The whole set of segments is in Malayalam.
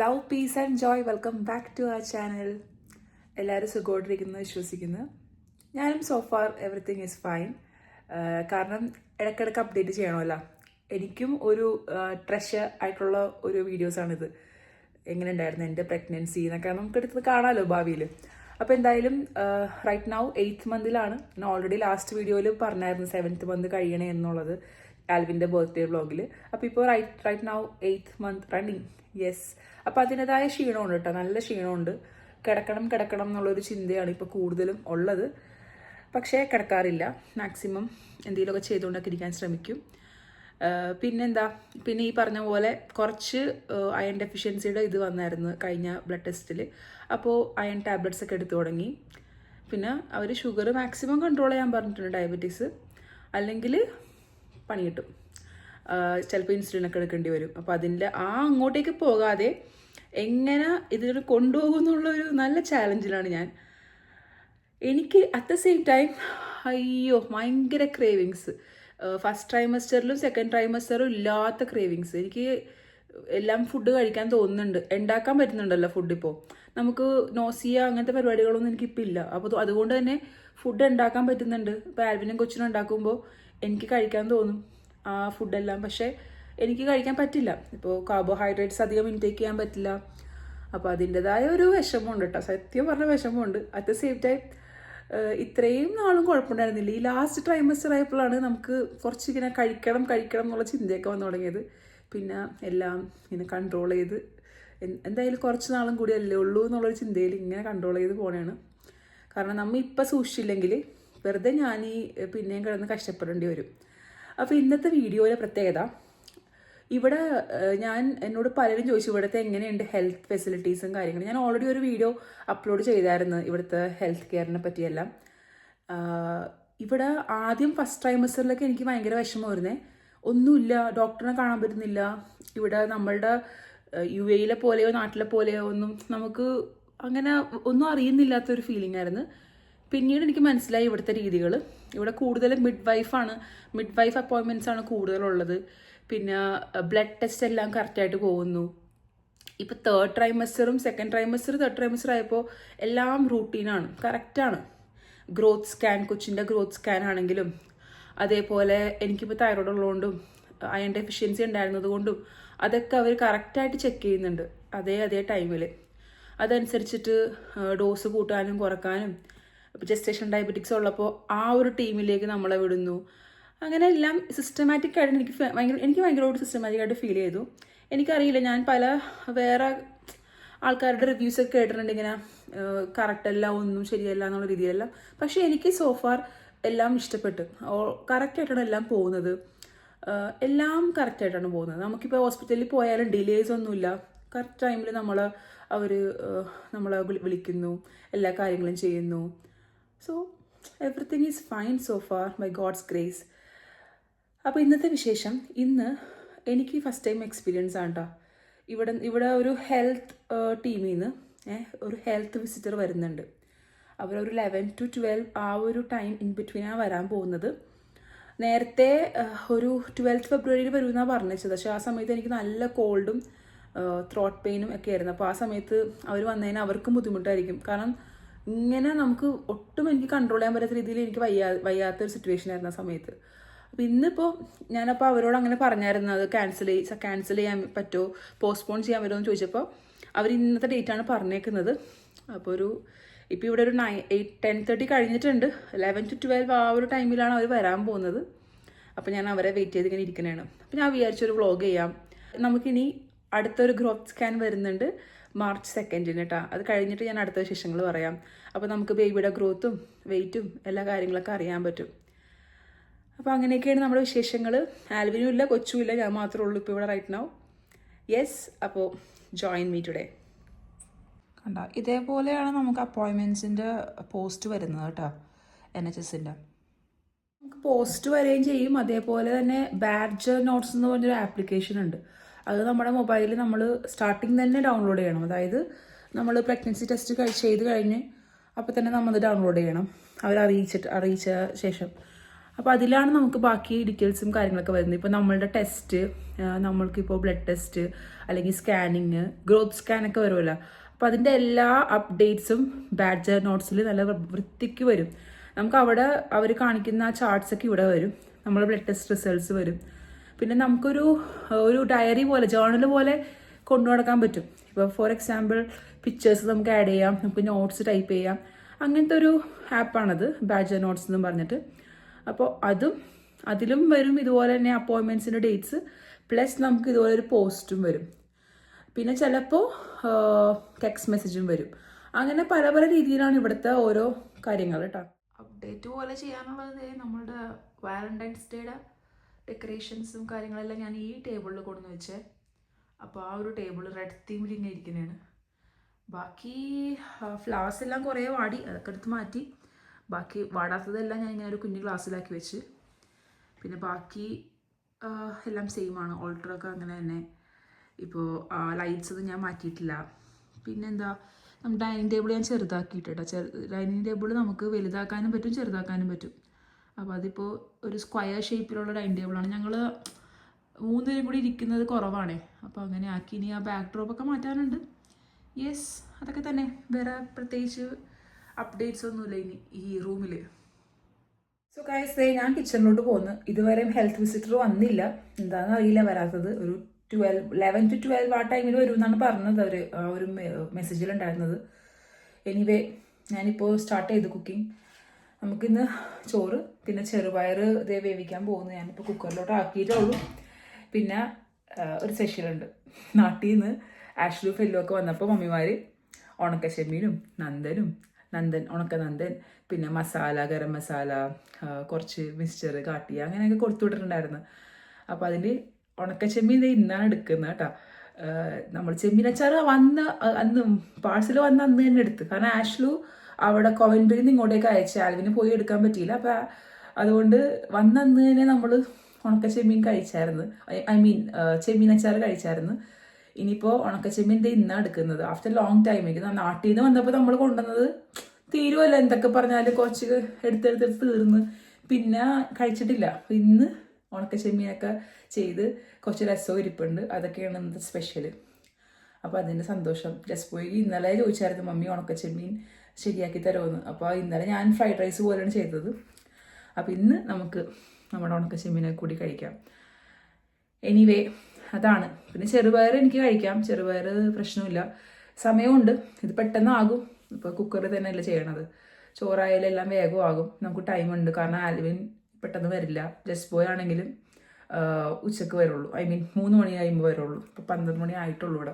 Love peace and joy welcome back to our channel. എല്ലാവരും സുഖമായിട്ടിരിക്കുന്നു വിശ്വസിക്കുന്നു. ഞാനും സോഫാർ എവറിത്തിങ് ഈസ് ഫൈൻ. കാരണം ഇടയ്ക്കിടയ്ക്ക് അപ്ഡേറ്റ് ചെയ്യണമല്ലോ. എനിക്കും ഒരു ട്രഷർ ആയിട്ടുള്ള ഒരു വീഡിയോസാണിത്. എങ്ങനെ ഉണ്ടായിരുന്നു എൻ്റെ പ്രഗ്നൻസി എന്നൊക്കെ നമുക്കെടുത്ത് കാണാമല്ലോ ഭാവിയിൽ. അപ്പോൾ എന്തായാലും റൈറ്റ് നൗ 8th മന്തിലാണ്. ഞാൻ ഓൾറെഡി ലാസ്റ്റ് വീഡിയോയിൽ പറഞ്ഞായിരുന്നു 7th മന്ത് കഴിയണേ എന്നുള്ളത് ആൽവിൻ്റെ ബർത്ത്ഡേ വ്ളോഗിൽ. അപ്പോൾ ഇപ്പോൾ right now 8th month running. Yes. അപ്പോൾ അതിൻ്റെതായ ക്ഷീണമുണ്ട് കേട്ടോ, നല്ല ക്ഷീണമുണ്ട്. കിടക്കണം എന്നുള്ളൊരു ചിന്തയാണ് ഇപ്പോൾ കൂടുതലും ഉള്ളത്. പക്ഷേ കിടക്കാറില്ല. മാക്സിമം എന്തെങ്കിലുമൊക്കെ ചെയ്തുകൊണ്ടൊക്കെ ഇരിക്കാൻ ശ്രമിക്കും. പിന്നെ ഈ പറഞ്ഞ പോലെ കുറച്ച് അയൺ ഡെഫിഷ്യൻസിയുടെ ഇത് വന്നായിരുന്നു കഴിഞ്ഞ ബ്ലഡ് ടെസ്റ്റിൽ. അപ്പോൾ അയൺ ടാബ്ലറ്റ്സ് ഒക്കെ എടുത്തു തുടങ്ങി. പിന്നെ അവർ ഷുഗർ മാക്സിമം കൺട്രോൾ ചെയ്യാൻ പറഞ്ഞിട്ടുണ്ട്, ഡയബറ്റീസ്. അല്ലെങ്കിൽ പണി കിട്ടും, ചിലപ്പോൾ ഇൻസുലിനൊക്കെ എടുക്കേണ്ടി വരും. അപ്പോൾ അതിൻ്റെ അങ്ങോട്ടേക്ക് പോകാതെ എങ്ങനെ ഇതിൽ കൊണ്ടുപോകുന്നുള്ളൊരു നല്ല ചാലഞ്ചിലാണ് ഞാൻ. എനിക്ക് അറ്റ് ദ സെയിം ടൈം ഭയങ്കര ക്രേവിങ്സ്. ഫസ്റ്റ് ട്രൈമസ്റ്ററിലും സെക്കൻഡ് ട്രൈമസ്റ്ററും ഇല്ലാത്ത ക്രേവിങ്സ്. എനിക്ക് എല്ലാം ഫുഡ് കഴിക്കാൻ തോന്നുന്നുണ്ട്. ഉണ്ടാക്കാൻ പറ്റുന്നുണ്ടല്ലോ ഫുഡ്. ഇപ്പോൾ നമുക്ക് നോസിയ അങ്ങനത്തെ പരിപാടികളൊന്നും എനിക്കിപ്പോൾ ഇല്ല. അപ്പോൾ അതുകൊണ്ട് തന്നെ ഫുഡ് ഉണ്ടാക്കാൻ പറ്റുന്നുണ്ട്. ഇപ്പോൾ ആൽവിനും കൊച്ചിനും ഉണ്ടാക്കുമ്പോൾ എനിക്ക് കഴിക്കാൻ തോന്നും ആ ഫുഡെല്ലാം. പക്ഷേ എനിക്ക് കഴിക്കാൻ പറ്റില്ല. ഇപ്പോൾ കാർബോഹൈഡ്രേറ്റ്സ് അധികം ഇൻടേക്ക് ചെയ്യാൻ പറ്റില്ല. അപ്പോൾ അതിൻ്റെതായ ഒരു വിഷമമുണ്ട് കേട്ടോ, സത്യം പറഞ്ഞ വിഷമമുണ്ട്. അറ്റ് ദ സെയിം ടൈം ഇത്രയും നാളും കുഴപ്പമുണ്ടായിരുന്നില്ല. ഈ ലാസ്റ്റ് ട്രൈമസ്റ്റർ ആയപ്പോഴാണ് നമുക്ക് കുറച്ച് ഇങ്ങനെ കഴിക്കണം എന്നുള്ള ചിന്തയൊക്കെ വന്നു തുടങ്ങിയത്. പിന്നെ എല്ലാം ഇങ്ങനെ കൺട്രോൾ ചെയ്ത് എന്തായാലും കുറച്ച് നാളും കൂടി അല്ലേ ഉള്ളൂ എന്നുള്ളൊരു ചിന്തയിൽ ഇങ്ങനെ കൺട്രോൾ ചെയ്ത് പോകണതാണ്. കാരണം നമ്മൾ ഇപ്പം സൂക്ഷിച്ചില്ലെങ്കിൽ വെറുതെ പിന്നെയും കിടന്ന് കഷ്ടപ്പെടേണ്ടി വരും. അപ്പോൾ ഇന്നത്തെ വീഡിയോയിലെ പ്രത്യേകത, ഇവിടെ എന്നോട് പലരും ചോദിച്ചു ഇവിടുത്തെ എങ്ങനെയുണ്ട് ഹെൽത്ത് ഫെസിലിറ്റീസും കാര്യങ്ങളും. ഞാൻ ഓൾറെഡി ഒരു വീഡിയോ അപ്ലോഡ് ചെയ്തായിരുന്നു ഇവിടുത്തെ ഹെൽത്ത് കെയറിനെ പറ്റിയെല്ലാം. ഇവിടെ ആദ്യം ഫസ്റ്റ് ട്രൈമസ്റ്ററിലൊക്കെ എനിക്ക് ഭയങ്കര വിഷമമായിരുന്നേ. ഒന്നുമില്ല, ഡോക്ടറിനെ കാണാൻ പറ്റുന്നില്ല. ഇവിടെ നമ്മളുടെ UAE പോലെയോ നാട്ടിലെ പോലെയോ ഒന്നും നമുക്ക് അങ്ങനെ ഒന്നും അറിയുന്നില്ലാത്തൊരു ഫീലിംഗ് ആയിരുന്നു. പിന്നീട് എനിക്ക് മനസ്സിലായി ഇവിടുത്തെ രീതികൾ. ഇവിടെ കൂടുതലും മിഡ് വൈഫ് അപ്പോയിൻമെൻറ്റ്സ് ആണ് കൂടുതലുള്ളത്. പിന്നെ ബ്ലഡ് ടെസ്റ്റ് എല്ലാം കറക്റ്റായിട്ട് പോകുന്നു. ഇപ്പോൾ തേർഡ് ട്രൈമസ്റ്റർ ആയപ്പോൾ എല്ലാം റൂട്ടീനാണ്, കറക്റ്റാണ്. കൊച്ചിൻ്റെ ഗ്രോത്ത് സ്കാൻ ആണെങ്കിലും, അതേപോലെ എനിക്കിപ്പോൾ തൈറോയ്ഡ് ഉള്ളതുകൊണ്ടും അയൺ ഡെഫിഷ്യൻസി ഉണ്ടായിരുന്നത് കൊണ്ടും അതൊക്കെ അവർ കറക്റ്റായിട്ട് ചെക്ക് ചെയ്യുന്നുണ്ട് അതേ ടൈമിൽ. അതനുസരിച്ചിട്ട് ഡോസ് കൂട്ടാനും കുറക്കാനും. ഇപ്പോൾ ജസ്റ്റേഷൻ ഡയബറ്റിക്സ് ഉള്ളപ്പോൾ ആ ഒരു ടീമിലേക്ക് നമ്മളെ വിടുന്നു. അങ്ങനെ എല്ലാം സിസ്റ്റമാറ്റിക് ആയിട്ട് എനിക്ക് ഭയങ്കരമായിട്ട് സിസ്റ്റമാറ്റിക് ആയിട്ട് ഫീൽ ചെയ്തു. എനിക്കറിയില്ല, ഞാൻ പല വേറെ ആൾക്കാരുടെ റിവ്യൂസൊക്കെ കേട്ടിട്ടുണ്ട് ഇങ്ങനെ കറക്റ്റല്ല, ഒന്നും ശരിയല്ല എന്നുള്ള രീതിയിലെല്ലാം. പക്ഷേ എനിക്ക് സോഫാർ എല്ലാം ഇഷ്ടപ്പെട്ടു. കറക്റ്റായിട്ടാണ് എല്ലാം പോകുന്നത്. എല്ലാം കറക്റ്റായിട്ടാണ് പോകുന്നത്. നമുക്കിപ്പോൾ ഹോസ്പിറ്റലിൽ പോയാലും ഡിലേസ് ഒന്നുമില്ല. കറക്റ്റ് ടൈമിൽ നമ്മളെ വിളിക്കുന്നു, എല്ലാ കാര്യങ്ങളും ചെയ്യുന്നു. So everything is fine so far by God's grace. അപ്പോൾ ഇന്നത്തെ വിശേഷം, ഇന്ന് എനിക്ക് ഫസ്റ്റ് ടൈം എക്സ്പീരിയൻസ് ആണ് കേട്ടോ. ഇവിടെ ഒരു ഹെൽത്ത് ടീമിൽ നിന്ന് ഒരു ഹെൽത്ത് വിസിറ്റർ വരുന്നുണ്ട്. അവരൊരു 11 to 12 ആ ഒരു ടൈം ഇൻ ബിറ്റ്വീനാണ് വരാൻ പോകുന്നത്. നേരത്തെ ഒരു 12th ഫെബ്രുവരിയിൽ വരുമെന്നാണ് പറഞ്ഞത്. പക്ഷേ ആ സമയത്ത് എനിക്ക് നല്ല കോൾഡും ത്രോട്ട് പെയിനും ഒക്കെ ആയിരുന്നു. അപ്പോൾ ആ സമയത്ത് അവർ വന്നതിന് അവർക്കും ബുദ്ധിമുട്ടായിരിക്കും. കാരണം ഇങ്ങനെ നമുക്ക് ഒട്ടും എനിക്ക് കൺട്രോൾ ചെയ്യാൻ പറ്റാത്ത രീതിയിൽ എനിക്ക് വയ്യാത്തൊരു സിറ്റുവേഷൻ ആയിരുന്നു ആ സമയത്ത്. അപ്പോൾ ഇന്നിപ്പോൾ ഞാനപ്പോൾ അവരോട് അങ്ങനെ പറഞ്ഞായിരുന്നു, അത് ക്യാൻസൽ ചെയ്യാൻ പറ്റുമോ, പോസ്റ്റ്പോൺ ചെയ്യാൻ പറ്റുമോ എന്ന് ചോദിച്ചപ്പോൾ അവർ ഇന്നത്തെ ഡേറ്റാണ് പറഞ്ഞേക്കുന്നത്. അപ്പോൾ ഇപ്പോൾ ഇവിടെ ഒരു 10:30 കഴിഞ്ഞിട്ടുണ്ട്. 11 to 12 ആ ഒരു ടൈമിലാണ് അവർ വരാൻ പോകുന്നത്. അപ്പോൾ ഞാൻ അവരെ വെയിറ്റ് ചെയ്ത് ഇങ്ങനെ ഇരിക്കണതാണ്. അപ്പോൾ ഞാൻ വിചാരിച്ചൊരു വ്ളോഗ് ചെയ്യാം. നമുക്കിനി അടുത്തൊരു ഗ്രോത്ത് സ്കാൻ വരുന്നുണ്ട് March 2 കേട്ടോ. അത് കഴിഞ്ഞിട്ട് ഞാൻ അടുത്ത വിശേഷങ്ങൾ പറയാം. അപ്പോൾ നമുക്ക് ബേബിയുടെ ഗ്രോത്തും വെയിറ്റും എല്ലാ കാര്യങ്ങളൊക്കെ അറിയാൻ പറ്റും. അപ്പോൾ അങ്ങനെയൊക്കെയാണ് നമ്മുടെ വിശേഷങ്ങൾ. ആൽവിനും ഇല്ല, കൊച്ചും ഇല്ല, ഞാൻ മാത്രമേ ഉള്ളൂ ഇപ്പോൾ ഇവിടെ റൈറ്റ് നൗ. യെസ്. അപ്പോൾ ജോയിൻ മീ ടുഡേ. കണ്ട, ഇതേപോലെയാണ് നമുക്ക് അപ്പോയിൻമെൻറ്റ്സിൻ്റെ പോസ്റ്റ് വരുന്നത് കേട്ടോ. NHSൻ്റെ നമുക്ക് പോസ്റ്റ് വരികയും ചെയ്യും. അതേപോലെ തന്നെ ബാഡ്ജ് നോട്ട്സ് എന്ന് പറഞ്ഞൊരു ആപ്ലിക്കേഷൻ ഉണ്ട്. അത് നമ്മുടെ മൊബൈലിൽ നമ്മൾ സ്റ്റാർട്ടിങ് തന്നെ ഡൗൺലോഡ് ചെയ്യണം. അതായത് നമ്മൾ പ്രഗ്നൻസി ടെസ്റ്റ് ചെയ്ത് കഴിഞ്ഞ് അപ്പോൾ തന്നെ നമ്മൾ ഡൗൺലോഡ് ചെയ്യണം, അറിയിച്ച ശേഷം. അപ്പോൾ അതിലാണ് നമുക്ക് ബാക്കി ഡീറ്റെയിൽസും കാര്യങ്ങളൊക്കെ വരുന്നത്. ഇപ്പോൾ നമ്മളുടെ ടെസ്റ്റ്, നമ്മൾക്കിപ്പോൾ ബ്ലഡ് ടെസ്റ്റ് അല്ലെങ്കിൽ സ്കാനിങ്, ഗ്രോത്ത് സ്കാനൊക്കെ വരുമല്ലോ. അപ്പോൾ അതിൻ്റെ എല്ലാ അപ്ഡേറ്റ്സും ബാഡ്ജർ നോട്ട്സിൽ നല്ല വൃത്തിക്ക് വരും. നമുക്ക് അവിടെ അവർ കാണിക്കുന്ന ചാർട്ട്സൊക്കെ ഇവിടെ വരും. നമ്മൾ ബ്ലഡ് ടെസ്റ്റ് റിസൾട്ട്സ് വരും. പിന്നെ നമുക്കൊരു ഡയറി പോലെ, ജേർണൽ പോലെ കൊണ്ടു നടക്കാൻ പറ്റും. ഇപ്പോൾ ഫോർ എക്സാമ്പിൾ പിക്ചേഴ്സ് നമുക്ക് ആഡ് ചെയ്യാം, നമുക്ക് നോട്ട്സ് ടൈപ്പ് ചെയ്യാം. അങ്ങനത്തെ ഒരു ആപ്പാണത്, ബാഡ്ജർ നോട്ട്സ് എന്നും പറഞ്ഞിട്ട്. അപ്പോൾ അതിലും വരും ഇതുപോലെ തന്നെ അപ്പോയിൻമെൻറ്റ്സിൻ്റെ ഡേറ്റ്സ്, പ്ലസ് നമുക്ക് ഇതുപോലെ ഒരു പോസ്റ്റും വരും. പിന്നെ ചിലപ്പോൾ ടെക്സ്റ്റ് മെസ്സേജും വരും. അങ്ങനെ പല പല രീതിയിലാണ് ഇവിടുത്തെ ഓരോ കാര്യങ്ങൾ കേട്ടോ. അപ്ഡേറ്റ് പോലെ ചെയ്യാനുള്ളത് നമ്മളുടെ വാലന്റൈൻസ് ഡേയുടെ ഡെക്കറേഷൻസും കാര്യങ്ങളെല്ലാം ഞാൻ ഈ ടേബിളിൽ കൊണ്ടു വെച്ചേ. അപ്പോൾ ആ ഒരു ടേബിൾ റെഡ് തീമിൽ ഇങ്ങനെ ഇരിക്കുന്നതാണ്. ബാക്കി ഫ്ലവേഴ്സ് എല്ലാം കുറേ വാടി, അതൊക്കെ എടുത്ത് മാറ്റി. ബാക്കി വാടാത്തതെല്ലാം ഞാൻ ഇങ്ങനെ ഒരു കുഞ്ഞു ഗ്ലാസ്സിലാക്കി വെച്ച്. പിന്നെ ബാക്കി എല്ലാം സെയിമാണ്, ഓൾട്ടറൊക്കെ അങ്ങനെ തന്നെ. ഇപ്പോൾ ലൈറ്റ്സ് ഒന്നും ഞാൻ മാറ്റിയിട്ടില്ല. പിന്നെന്താ, നമ്മുടെ ഡൈനിങ് ടേബിൾ ഞാൻ ചെറുതാക്കിയിട്ടോ. ഡൈനിങ് ടേബിൾ നമുക്ക് വലുതാക്കാനും പറ്റും ചെറുതാക്കാനും പറ്റും. അപ്പോൾ അതിപ്പോൾ ഒരു സ്ക്വയർ ഷേപ്പിലുള്ള ഡൈനിങ് ടേബിളാണ്. ഞങ്ങൾ 3 പേരും കൂടി ഇരിക്കുന്നത് കുറവാണേ. അപ്പോൾ അങ്ങനെ ആക്കി. ഇനി ആ ബാക്ക് ഡ്രോപ്പൊക്കെ മാറ്റാനുണ്ട്. യെസ്, അതൊക്കെ തന്നെ. വേറെ പ്രത്യേകിച്ച് അപ്ഡേറ്റ്സ് ഒന്നുമില്ല ഇനി ഈ റൂമിൽ. സോ ഗൈസ്, ഞാൻ കിച്ചണിലോട്ട് പോകുന്നു. ഇതുവരെയും ഹെൽത്ത് വിസിറ്റർ വന്നില്ല. എന്താണെന്ന് അറിയില്ല വരാത്തത്. ഒരു 11 to 12 ആ ടൈമിൽ വരും എന്നാണ് പറഞ്ഞത് അവർ, ഒരു മെസ്സേജിലുണ്ടായിരുന്നത്. എനിവേ, ഞാനിപ്പോൾ സ്റ്റാർട്ട് ചെയ്തു കുക്കിംഗ്. നമുക്കിന്ന് ചോറ്, പിന്നെ ചെറുപയർ ഇതേ വേവിക്കാൻ പോകുന്നു. ഞാനിപ്പോൾ കുക്കറിലോട്ട് ആക്കിയിട്ടേ ഉള്ളൂ. പിന്നെ ഒരു സ്പെഷ്യലുണ്ട്. നാട്ടിൽ നിന്ന് ആഷ്ലു ഫെല്ലു ഒക്കെ വന്നപ്പോൾ മമ്മിമാർ ഉണക്കച്ചെമ്മീനും ഉണക്കനന്ദൻ, പിന്നെ മസാല, ഗരം മസാല, കുറച്ച് മിക്സ്ചർ, കാട്ടി അങ്ങനെയൊക്കെ കൊടുത്തു വിട്ടിട്ടുണ്ടായിരുന്നു. അപ്പോൾ അതിൽ ഉണക്കച്ചെമ്മീൻ ഇന്നാണ് എടുക്കുന്നത് കേട്ടോ. നമ്മൾ ചെമ്മീനച്ചാറ് അന്ന് പാഴ്സൽ വന്ന അന്ന് തന്നെ എടുത്ത്. കാരണം ആഷ്ലു അവിടെ കോവൻബരിയിൽ നിന്ന് ഇങ്ങോട്ടേക്ക് അയച്ചു. ആൽവിന് പോയി എടുക്കാൻ പറ്റിയില്ല. അപ്പം അതുകൊണ്ട് വന്നന്ന് തന്നെ നമ്മൾ ഉണക്കച്ചെമ്മീൻ കഴിച്ചായിരുന്നു. ചെമ്മീനച്ചാറ് കഴിച്ചായിരുന്നു. ഇനിയിപ്പോൾ ഉണക്കച്ചെമ്മീൻ ഇന്നാണ് എടുക്കുന്നത്. ആഫ്റ്റർ ലോങ് ടൈമേക്ക് നാട്ടിൽ നിന്ന് വന്നപ്പോൾ നമ്മൾ കൊണ്ടുവന്നത് തീരുമല്ലോ, എന്തൊക്കെ പറഞ്ഞാലും കുറച്ച് എടുത്തെടുത്ത് തീർന്ന് പിന്നെ കഴിച്ചിട്ടില്ല. അപ്പോൾ ഇന്ന് ഉണക്കച്ചെമ്മീനൊക്കെ ചെയ്ത് കുറച്ച് രസവും ഇരിപ്പുണ്ട്. അതൊക്കെയാണ് ഇന്നത്തെ സ്പെഷ്യൽ. അപ്പോൾ അതിൻ്റെ സന്തോഷം. ജസ്റ്റ് പോയി ഇന്നലെ ചോദിച്ചായിരുന്നു മമ്മി ഉണക്കച്ചെമ്മീൻ ശരിയാക്കി തരുമെന്ന്. അപ്പോൾ ഇന്നലെ ഞാൻ ഫ്രൈഡ് റൈസ് പോലെയാണ് ചെയ്തത്. അപ്പോൾ ഇന്ന് നമുക്ക് നമ്മുടെ ഉണക്കച്ചെമ്മീനെ കൂടി കഴിക്കാം. എനിവേ, അതാണ്. പിന്നെ ചെറുപയർ എനിക്ക് കഴിക്കാം. ചെറുപയർ പ്രശ്നമില്ല, സമയമുണ്ട്. ഇത് പെട്ടെന്നാകും. ഇപ്പോൾ കുക്കറിൽ തന്നെയല്ലേ ചെയ്യണത്. ചോറായാലും എല്ലാം വേഗം ആകും. നമുക്ക് ടൈമുണ്ട്. കാരണം ആൽവിൻ പെട്ടെന്ന് വരില്ല. ജസ്റ്റ് ബോയ് ആണെങ്കിലും ഉച്ചക്ക് വരുള്ളൂ. 3 മണി കഴിയുമ്പോൾ വരുള്ളൂ. ഇപ്പോൾ 12 മണി ആയിട്ടുള്ളൂ ഇവിടെ.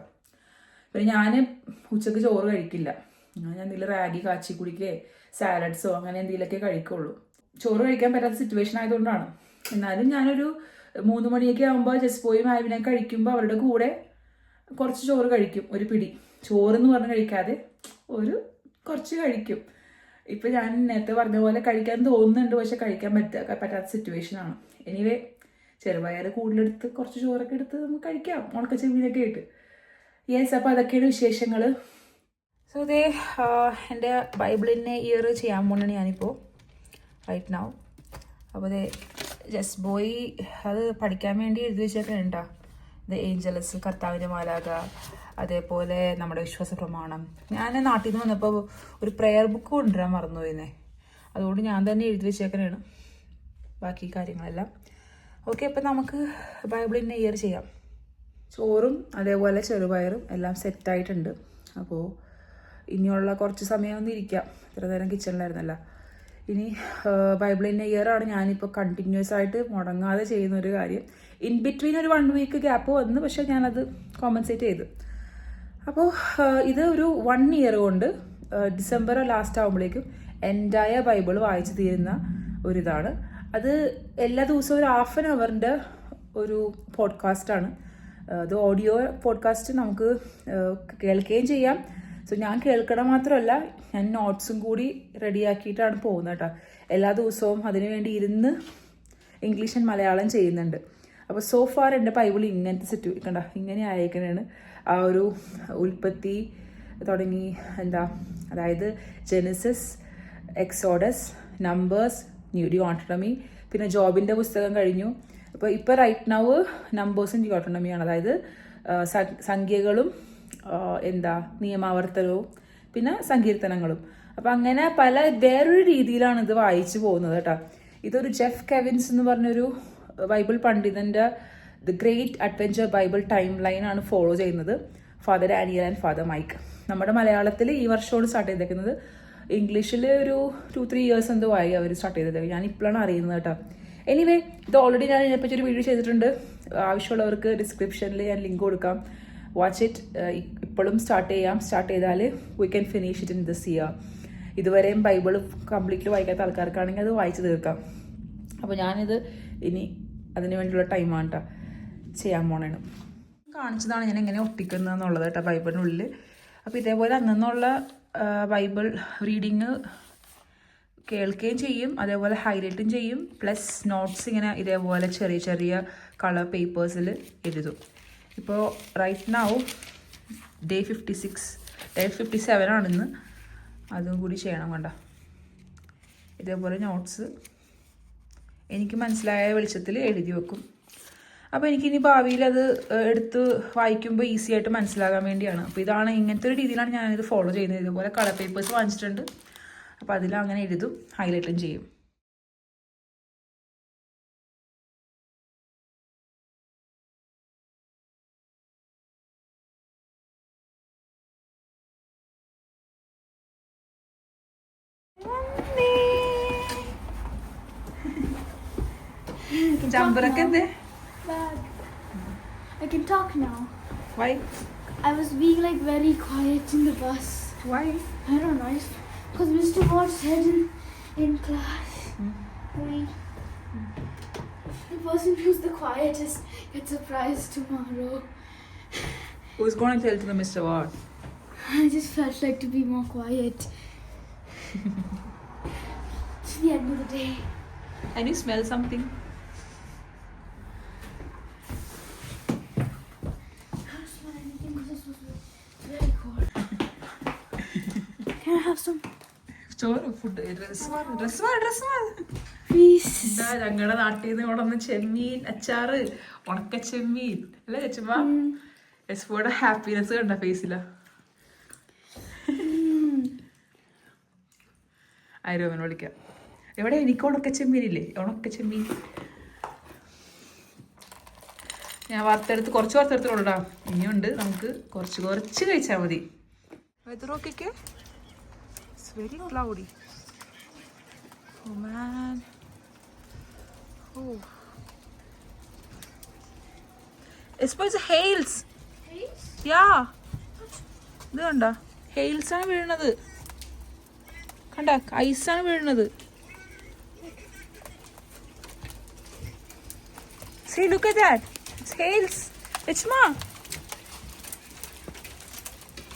പിന്നെ ഞാൻ ഉച്ചക്ക് ചോറ് കഴിക്കില്ല. ഞാൻ എന്തെങ്കിലും റാഗി കാച്ചി കുടിക്കുകയോ സാലഡ്സോ അങ്ങനെ എന്തെങ്കിലുമൊക്കെ കഴിക്കുള്ളൂ. ചോറ് കഴിക്കാൻ പറ്റാത്ത സിറ്റുവേഷൻ ആയതുകൊണ്ടാണ്. എന്നാലും ഞാനൊരു 3 മണിയൊക്കെ ആകുമ്പോൾ ജസ്റ്റ് പോയി ആൽവിനെ കഴിക്കുമ്പോൾ അവരുടെ കൂടെ കുറച്ച് ചോറ് കഴിക്കും. ഒരു പിടി ചോറെന്ന് പറഞ്ഞ് കഴിക്കാതെ കുറച്ച് കഴിക്കും. ഇപ്പം ഞാൻ നേരത്തെ പറഞ്ഞ പോലെ കഴിക്കാൻ തോന്നുന്നുണ്ട്, പക്ഷെ കഴിക്കാൻ പറ്റാത്ത സിറ്റുവേഷനാണ്. എനിവേ, ചെറുപയർ കൂടുതലെടുത്ത് കുറച്ച് ചോറൊക്കെ എടുത്ത് നമുക്ക് കഴിക്കാം, ഉണക്കച്ചെമ്മീനൊക്കെ ആയിട്ട്. യെസ്, അപ്പോൾ അതൊക്കെയാണ് വിശേഷങ്ങൾ. സോ ഇതേ എൻ്റെ ബൈബിളിനെ ഇയർ ചെയ്യാൻ പോകുന്നതാണ് ഞാനിപ്പോൾ റൈറ്റ് നൗ. അപ്പോൾ അതേ ജസ്റ്റ് ബോയ് അത് പഠിക്കാൻ വേണ്ടി എഴുതി വെച്ചേക്കുന്നുണ്ടോ. ദ ഏഞ്ചലസ്, കർത്താവിൻ്റെ മാലാഖ, അതേപോലെ നമ്മുടെ വിശ്വാസ പ്രമാണം. ഞാൻ നാട്ടിൽ നിന്ന് വന്നപ്പോൾ ഒരു പ്രെയർ ബുക്ക് കൊണ്ടുവരാൻ മറന്നുപോയിരുന്നേ. അതുകൊണ്ട് ഞാൻ തന്നെ എഴുതി വെച്ചേക്കണേണ് ബാക്കി കാര്യങ്ങളെല്ലാം. ഓക്കെ, അപ്പം നമുക്ക് ബൈബിളിനെ ഇയർ ചെയ്യാം. ചോറും അതേപോലെ ചെറുപയറും എല്ലാം സെറ്റായിട്ടുണ്ട്. അപ്പോൾ ഇനിയുള്ള കുറച്ച് സമയം ഒന്ന് ഇരിക്കാം. ഇത്ര നേരം കിച്ചണിലായിരുന്നല്ലോ. ഇനി ബൈബിളിൻ്റെ ഇയറാണ് ഞാനിപ്പോൾ കണ്ടിന്യൂസ് ആയിട്ട് മുടങ്ങാതെ ചെയ്യുന്നൊരു കാര്യം. ഇൻ ബിറ്റ്വീൻ ഒരു 1 വീക്ക് ഗ്യാപ്പ് വന്നു, പക്ഷേ ഞാനത് കോമ്പൻസേറ്റ് ചെയ്തു. അപ്പോൾ ഇത് ഒരു 1 ഇയർ കൊണ്ട് ഡിസംബർ ലാസ്റ്റ് ആകുമ്പോഴേക്കും എൻ്റയർ ബൈബിൾ വായിച്ച് തീരുന്ന ഒരിതാണ്. അത് എല്ലാ ദിവസവും ഒരു 1/2 hourൻ്റെ ഒരു പോഡ്കാസ്റ്റാണ്. അത് ഓഡിയോ പോഡ്കാസ്റ്റ് നമുക്ക് കേൾക്കുകയും ചെയ്യാം. സോ ഞാൻ കേൾക്കണം മാത്രമല്ല, ഞാൻ നോട്ട്സും കൂടി റെഡിയാക്കിയിട്ടാണ് പോകുന്നത് കേട്ടോ. എല്ലാ ദിവസവും അതിനുവേണ്ടി ഇരുന്ന് ഇംഗ്ലീഷ് ആൻഡ് മലയാളം ചെയ്യുന്നുണ്ട്. അപ്പോൾ സോ ഫാർ എൻ്റെ ബൈബിൾ ഇങ്ങനത്തെ ഇങ്ങനെ അയക്കണേണ്. ആ ഒരു ഉൽപ്പത്തി തുടങ്ങി അതായത് ജെനസിസ്, എക്സോഡസ്, നമ്പേഴ്സ്, ഡിയോണമി, പിന്നെ ജോബിൻ്റെ പുസ്തകം കഴിഞ്ഞു. ഇപ്പോൾ റൈറ്റ് നൗ നമ്പേഴ്സ് ഇൻ ജിയോട്ടോണമിയാണ്, അതായത് സംഖ്യകളും നിയമാവർത്തനവും പിന്നെ സങ്കീർത്തനങ്ങളും. അപ്പം അങ്ങനെ വേറൊരു രീതിയിലാണ് ഇത് വായിച്ചു പോകുന്നത് കേട്ടോ. ഇതൊരു ജെഫ് കെവിൻസ് എന്ന് പറഞ്ഞൊരു ബൈബിൾ പണ്ഡിതൻ്റെ the great adventure Bible time ലൈനാണ് ഫോളോ ചെയ്യുന്നത്, ഫാദർ ആനിയൽ ആൻഡ് ഫാദർ മൈക്ക്. നമ്മുടെ മലയാളത്തിൽ ഈ വർഷമാണ് സ്റ്റാർട്ട് ചെയ്തേക്കുന്നത്. ഇംഗ്ലീഷിൽ ഒരു 2-3 ഇയേഴ്സ് എന്തോ ആയി അവർ സ്റ്റാർട്ട് ചെയ്തത്. ഞാൻ ഇപ്പോഴാണ് അറിയുന്നത് കേട്ടോ. എനിവേ, ഇത് ഓൾറെഡി ഞാൻ ഇതിനെപ്പറ്റി ഒരു വീഡിയോ ചെയ്തിട്ടുണ്ട്. ആവശ്യമുള്ളവർക്ക് ഡിസ്ക്രിപ്ഷനിൽ ഞാൻ ലിങ്ക് കൊടുക്കാം. Watch it. ഇപ്പോഴും സ്റ്റാർട്ട് ചെയ്താൽ we can finish it in this year. ഇതുവരെയും ബൈബിൾ കംപ്ലീറ്റ്ലി വായിക്കാത്ത ആൾക്കാർക്കാണെങ്കിൽ അത് വായിച്ച് തീർക്കാം. അപ്പോൾ ഞാനിത് ഇനി അതിന് വേണ്ടിയുള്ള ടൈമാണ് കേട്ടോ ചെയ്യാൻ പോണേണ്. കാണിച്ചതാണ് ഞാൻ എങ്ങനെ ഒട്ടിക്കുന്നത് എന്നുള്ളത് കേട്ടോ ബൈബിളിനുള്ളിൽ. അപ്പോൾ ഇതേപോലെ അന്നുള്ള ബൈബിൾ റീഡിങ് കേൾക്കുകയും ചെയ്യും, അതേപോലെ ഹൈലൈറ്റും ചെയ്യും. പ്ലസ് നോട്ട്സ് ഇങ്ങനെ ഇതേപോലെ ചെറിയ ചെറിയ കളർ പേപ്പേഴ്സിൽ എഴുതും. ഇപ്പോൾ റൈറ്റ് നൗ ഡേ 57 ആണിന്ന്. അതും കൂടി ചെയ്യണം കണ്ട. ഇതേപോലെ നോട്ട്സ് എനിക്ക് മനസ്സിലായ വെളിച്ചത്തിൽ എഴുതി വെക്കും. അപ്പോൾ എനിക്കിനി ഭാവിയിൽ അത് എടുത്ത് വായിക്കുമ്പോൾ ഈസി ആയിട്ട് മനസ്സിലാകാൻ വേണ്ടിയാണ്. അപ്പോൾ ഇങ്ങനത്തെ ഒരു രീതിയിലാണ് ഞാനിത് ഫോളോ ചെയ്യുന്നത്. ഇതുപോലെ കളർ പേപ്പേഴ്സ് വാങ്ങിച്ചിട്ടുണ്ട്. അപ്പോൾ അതിലങ്ങനെ എഴുതും, ഹൈലൈറ്റും ചെയ്യും. ജമ്പറൊക്കെ എന്തേ? I can talk now. Why? I was being like very quiet in the bus. Why? I don't know. Because Mr. Watt said in class, the person who's the quietest gets a prize tomorrow. Who's going to tell to the Mr. Watt? I just felt like to be more quiet. It's the end of the day. Can you smell something? Can I have some? Food dress Please. ഞങ്ങളുടെ നാട്ടിൽ നിന്ന് കൊണ്ടുവന്ന ചെമ്മീൻ അച്ചാറ്, ഉണക്ക ചെമ്മീൻ അല്ലേ ചേച്ചമ്മ? എസ്പോയുടെ ഹാപ്പിനെസ് കണ്ട ഫേസിലാ. ആരോമൻ വിളിക്കാം. എവിടെ എനിക്ക് ഉണക്ക ചെമ്മീനില്ലേ? ഉണക്ക ചെമ്മീൻ ഞാൻ കുറച്ച് വറുത്തെടുത്തോളൂടാ. ഇനിയുണ്ട്, നമുക്ക് കുറച്ച് കഴിച്ചാൽ മതി. വെതർ നോക്കിക്കേ, it's very cloudy. Oh man. Oh. It's supposed to hails. Hails? Yeah. ഇത് കണ്ട, ഹെയിൽസ് ആണ് വീഴുന്നത്. കണ്ട, ഐസാണ് വീഴുന്നത്. See, look at that. It's hails. Echma.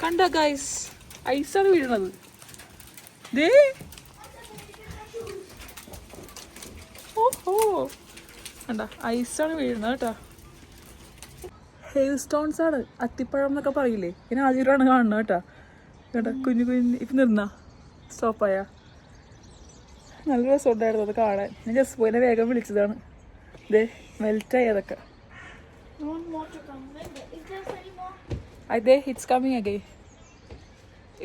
കണ്ട ഗൈസ്, ഐസാണ് വീഴുന്നത്. ദേ ഓഹോ, കണ്ട ഐസാണ് വീഴുന്നത് കേട്ടോ. ഹെയിൽ സ്റ്റോൺസ് ആണ്, അത്തിപ്പഴം എന്നൊക്കെ പറയില്ലേ. പിന്നെ ആദ്യമായിട്ടാണ് കാണുന്നത് കേട്ടോ. കേട്ടോ കുഞ്ഞു ഇപ്പം നിന്നാ സ്റ്റോപ്പായ. നല്ല രസമുണ്ടായിരുന്നു അത് കാണാൻ. ഞാൻ ജസ്റ്റ് പോയിനെ വേഗം വിളിച്ചതാണ്. ഇതേ മെൽറ്റായി അതൊക്കെ. അതെ, ഇറ്റ്സ് കമ്മിങ് അഗൈൻ.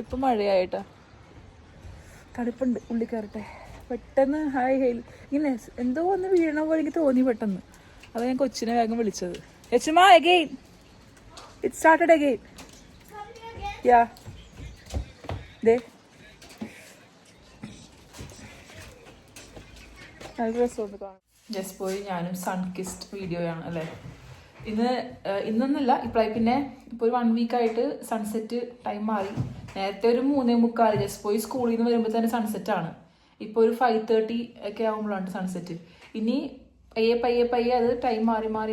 ഇപ്പം മഴയായിട്ടാ, തണുപ്പുണ്ട്. ഉള്ളിൽ കയറട്ടെ. പെട്ടെന്ന് ഹായ് ഹെയിൽ ഇങ്ങനെ എന്തോ ഒന്ന് വീഴണ പോലെ എനിക്ക് തോന്നി പെട്ടെന്ന്. അത് ഞാൻ കൊച്ചിനെ വേഗം വിളിച്ചത്. യച്ചുമാ അഗെയിൻ, ഇറ്റ് സ്റ്റാർട്ടഡ് അഗെയിൻ. യാ ദേ നല്ല രസമുണ്ട് കാണാൻ. ജസ്റ്റ് പോയി ഞാനും സൺകിസ്റ്റ് വീഡിയോയാണ് അല്ലേ. ഇന്നൊന്നല്ല, ഇപ്പോഴായി പിന്നെ ഇപ്പോൾ ഒരു 1 വീക്കായിട്ട് സൺസെറ്റ് ടൈം മാറി. നേരത്തെ ഒരു 3:45 ജസ്റ്റ് പോയി സ്കൂളിൽ നിന്ന് വരുമ്പോൾ തന്നെ സൺസെറ്റാണ്. ഇപ്പോൾ ഒരു 5:30 ഒക്കെ ആകുമ്പോഴാണ് സൺസെറ്റ്. ഇനി പയ്യെ അത് ടൈം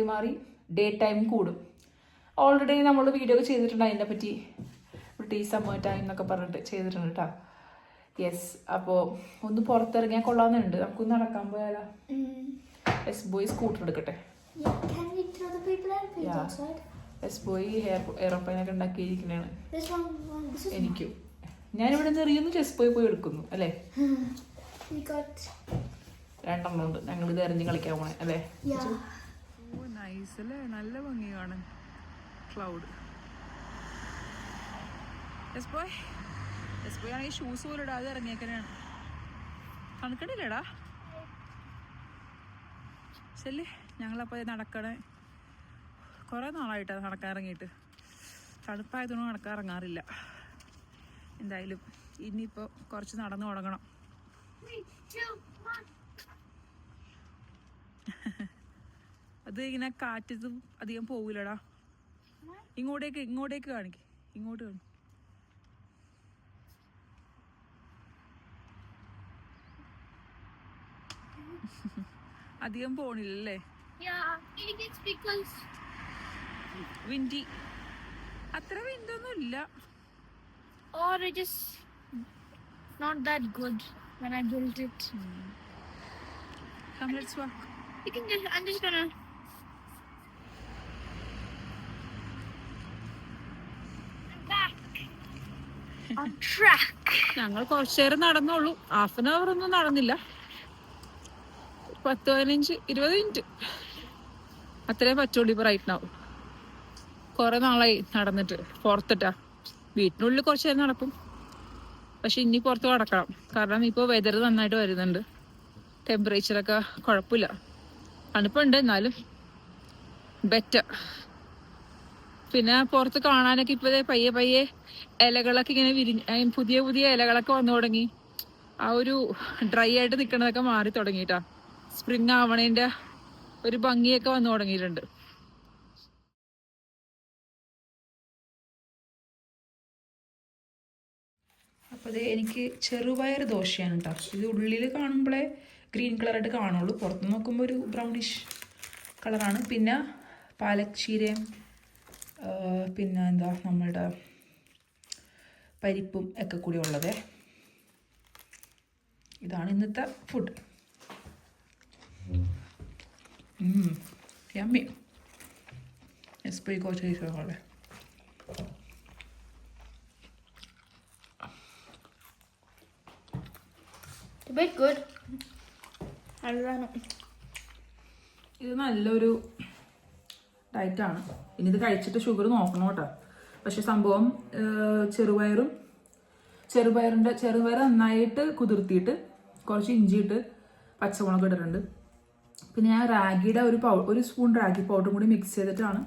മാറി ഡേ ടൈം കൂടും. ഓൾറെഡി നമ്മൾ വീഡിയോ ഒക്കെ ചെയ്തിട്ടുണ്ട് അതിനെ പറ്റി. ബ്രിട്ടീഷ് സമ്മർ ടൈം എന്നൊക്കെ പറഞ്ഞിട്ട് ചെയ്തിട്ടുണ്ട് കേട്ടോ. യെസ്, അപ്പോൾ ഒന്ന് പുറത്തിറങ്ങിയാൽ കൊള്ളാമെന്നുണ്ട്. നമുക്കൊന്ന് നടക്കാൻ പോയാലോ? യെസ് ബോയ് സ്കൂട്ടർ എടുക്കട്ടെ. യെസ് ബോയ് എയറോപ്ലെയിനൊക്കെ ഉണ്ടാക്കിയിരിക്കുന്നതാണ്. എനിക്കും ഞാനിവിടെ നിന്ന് എറിയുന്നു, ചെസ് പോയി എടുക്കുന്നു അല്ലേ. 2 ഉണ്ട്. ഞങ്ങൾ ഇത് എറിഞ്ഞ് കളിക്കാൻ പോണേ അല്ലേ? Yeah. നൈസ് അല്ലേ, നല്ല ഭംഗിയാണ് ക്ലൗഡ്. എസ് പോയി ആണെങ്കിൽ ഷൂസ് പോലും ഇടാതെ ഇറങ്ങിയേക്കനെയാണ്. തണുക്കണില്ലേടാ? ശരി, ഞങ്ങളപ്പോൾ നടക്കണേ. കുറേ നാളായിട്ടാണ് നടക്കാൻ ഇറങ്ങിയിട്ട്. തണുപ്പായതൊന്നും നടക്കാൻ ഇറങ്ങാറില്ല. എന്തായാലും ഇനിയിപ്പോൾ കുറച്ച് നടന്നു തുടങ്ങണം. അത് ഇങ്ങനെ കാറ്റത്തും അധികം പോവില്ലടാ. ഇങ്ങോട്ടേക്ക് കാണിക്ക്, ഇങ്ങോട്ട് കാണിക്ക്. അധികം പോണില്ലല്ലേ? വിൻഡി അത്ര വിൻഡൊന്നും ഇല്ല. Or it is not that good when I built it. Come, let's walk. I'm just gonna. I'm back. On track. ഞങ്ങൾ കുറച്ചു നേരം നടന്നുള്ളൂ. 1/2 hour ഒന്നും നടന്നില്ല. 10-15-20 മിനിറ്റ് അത്രേ പറ്റുള്ളൂ ഇപ്പൊ റൈറ്റ് നൗ. കുറെ നാളായി നടന്നിട്ട്. പുറത്തിട്ടാ, വീട്ടിനുള്ളിൽ കുറച്ചു നേരം നടക്കും. പക്ഷെ ഇനി പുറത്ത് നടക്കണം. കാരണം ഇപ്പോൾ വെതർ നന്നായിട്ട് വരുന്നുണ്ട്. ടെമ്പറേച്ചറൊക്കെ കുഴപ്പമില്ല. തണുപ്പുണ്ട് എന്നാലും ബെറ്റർ. പിന്നെ പുറത്ത് കാണാനൊക്കെ ഇപ്പോഴേ പയ്യെ ഇലകളൊക്കെ ഇങ്ങനെ പുതിയ ഇലകളൊക്കെ വന്നു തുടങ്ങി. ആ ഒരു ഡ്രൈ ആയിട്ട് നിൽക്കണതൊക്കെ മാറി തുടങ്ങിയിട്ടാ. സ്പ്രിങ് ആവണേന്റെ ഒരു ഭംഗിയൊക്കെ വന്നു തുടങ്ങിയിട്ടുണ്ട്. അപ്പോൾ അത് എനിക്ക് ചെറുപയർ ദോശയാണ് കേട്ടോ. ഇത് ഉള്ളിൽ കാണുമ്പോഴേ ഗ്രീൻ കളറായിട്ട് കാണുള്ളൂ, പുറത്ത് നോക്കുമ്പോൾ ഒരു ബ്രൗണിഷ് കളറാണ്. പിന്നെ പാലക് പിന്നെ എന്താ നമ്മളുടെ പരിപ്പും ഒക്കെ കൂടി ഉള്ളത്. ഇതാണ് ഇന്നത്തെ ഫുഡ്. യമ്മി. എസ്പെഷ്യലി കുറച്ച് ദിവസങ്ങളെ A bit good. I don't know. ഇത് നല്ലൊരു ഡയറ്റാണ്. ഇനി ഇത് കഴിച്ചിട്ട് ഷുഗർ നോക്കണം കേട്ടോ. പക്ഷെ സംഭവം ചെറുപയർ നന്നായിട്ട് കുതിർത്തിയിട്ട് കുറച്ച് ഇഞ്ചിയിട്ട് പച്ചമുളക് ഇട്ടിട്ടുണ്ട്. പിന്നെ ഞാൻ റാഗിയുടെ ഒരു സ്പൂൺ റാഗി പൗഡറും കൂടി മിക്സ് ചെയ്തിട്ടാണ്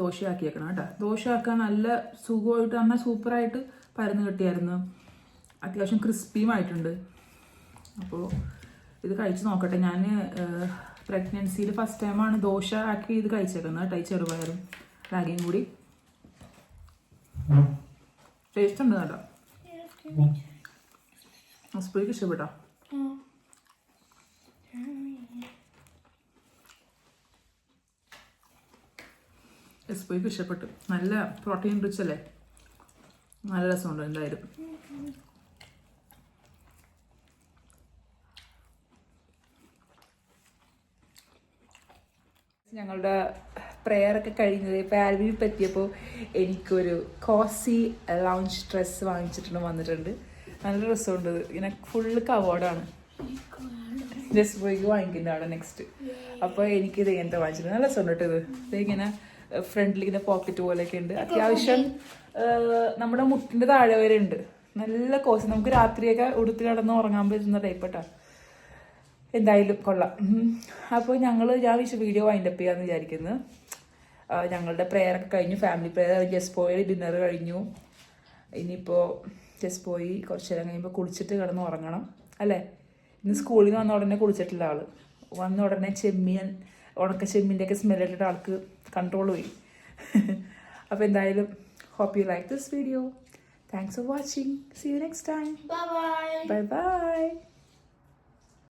ദോശയാക്കിയേക്കണം കേട്ടോ. ദോശയാക്കാൻ നല്ല സുഖമായിട്ട് നല്ല സൂപ്പറായിട്ട് പരന്ന് കിട്ടിയായിരുന്നു. അത്യാവശ്യം ക്രിസ്പിയുമായിട്ടുണ്ട്. അപ്പോൾ ഇത് കഴിച്ച് നോക്കട്ടെ. ഞാൻ പ്രഗ്നൻസിയിൽ ഫസ്റ്റ് ടൈമാണ് ദോശ ആക്കി ഇത് കഴിച്ചേക്കുന്നത് കേട്ടോ. ഈ ചെറുപയറും റാഗിയും കൂടി ടേസ്റ്റ് ഉണ്ട് കേട്ടോ. ഹസ്ബൻഡിക്ക് ഇഷ്ടപ്പെട്ടോ? എസ്പോയ്ക്ക് ഇഷ്ടപ്പെട്ടു. നല്ല പ്രോട്ടീൻ റിച്ച് അല്ലേ, നല്ല രസമുണ്ട് എന്തായാലും. ഞങ്ങളുടെ പ്രെയറൊക്കെ കഴിഞ്ഞത് ഇപ്പോൾ ആൽവിയിൽ പറ്റിയപ്പോൾ എനിക്കൊരു കോസി ലൗഞ്ച് ഡ്രസ്സ് വന്നിട്ടുണ്ട്. നല്ല രസമുണ്ട്. ഇങ്ങനെ ഫുള്ള് കവേർഡാണ്. ജസ്റ്റ് പോയിക്ക് വാങ്ങിക്കുന്നതാണ് നെക്സ്റ്റ്. അപ്പോൾ എനിക്കിത് ഇങ്ങനത്തെ വാങ്ങിച്ചിട്ട് നല്ല രസമുണ്ട് കേട്ടോ. ഇതിങ്ങനെ ഫ്രണ്ടിൽ ഇങ്ങനെ പോക്കറ്റ് പോലെയൊക്കെ ഉണ്ട്. അത്യാവശ്യം നമ്മുടെ മുട്ടിൻ്റെ താഴെ വരെ ഉണ്ട്. നല്ല കോസി, നമുക്ക് രാത്രിയൊക്കെ ഉടുത്ത് കിടന്ന് ഉറങ്ങാൻ പറ്റുന്ന ടൈപ്പട്ടാ. എന്തായാലും കൊള്ളാം. അപ്പോൾ ഞാൻ വീഡിയോ വൈൻഡപ്പ് ചെയ്യാമെന്ന് വിചാരിക്കുന്നു. ഞങ്ങളുടെ പ്രെയറൊക്കെ കഴിഞ്ഞു. ഫാമിലി പ്രെയർ, ജസ്റ്റ് പോയി ഡിന്നർ കഴിഞ്ഞു. ഇനിയിപ്പോൾ ജസ്റ്റ് പോയി കുറച്ച് നേരം കഴിയുമ്പോൾ കുളിച്ചിട്ട് കിടന്ന് ഉറങ്ങണം അല്ലേ. ഇന്ന് സ്കൂളിൽ നിന്ന് വന്ന ഉടനെ കുളിച്ചിട്ടില്ല ആൾ. വന്ന ഉടനെ ഉണക്ക ചെമ്മീൻ്റെയൊക്കെ സ്മെല്ലിട്ടിട്ട് ആൾക്ക് കൺട്രോൾ പോയി. അപ്പോൾ എന്തായാലും hope you like this video. Thanks for watching. See you next time. Bye-bye. Bye-bye.